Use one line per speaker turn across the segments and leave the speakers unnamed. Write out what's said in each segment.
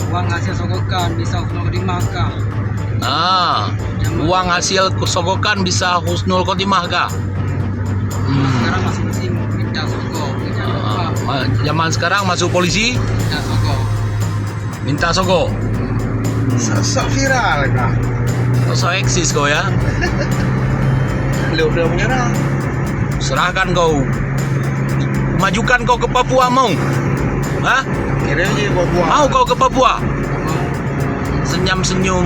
Uang hasil sogokan bisa husnul khotimah kah?
Nah, uang hasil sogokan bisa husnul khotimah kah?
Sekarang masih musim minta sogok.
Zaman sekarang masuk polisi
Minta sogok.
minta sogo.
Sok viral kah?
So eksis kau ya.
Lu udah menyerah.
Serahkan kau. Majukan kau ke Papua mau? Hah?
Kira aja buah.
Mau kau ke Papua? Senyum-senyum.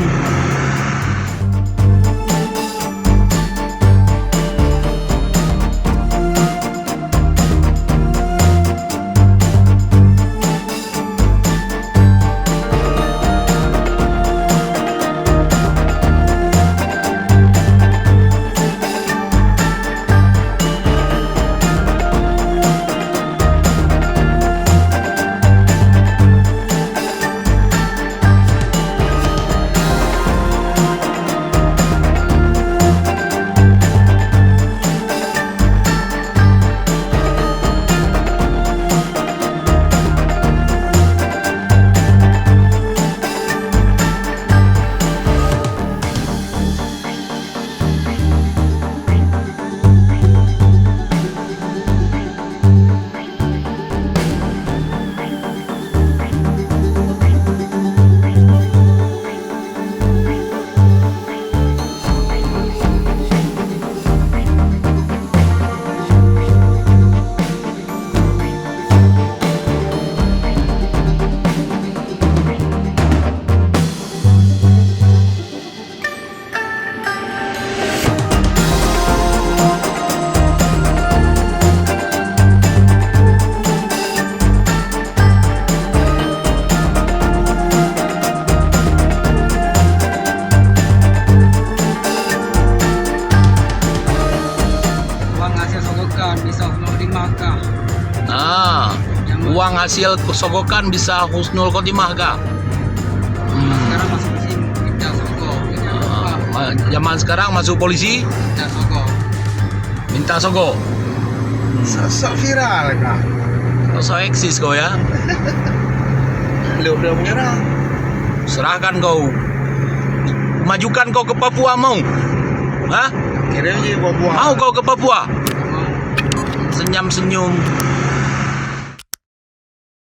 Bisa husnul khotimah kah?
Nah, uang hasil sogokan bisa husnul khotimah kah?
Sekarang masih musim minta sogok.
Zaman sekarang masuk polisi
Minta sogok.
minta sogo.
Sok viral kah?
So eksis kau ya.
Lu udah menyerah.
Serahkan kau. Majukan kau ke Papua mau? Hah?
Kira aja buah.
Mau kau ke Papua? Senyum-senyum.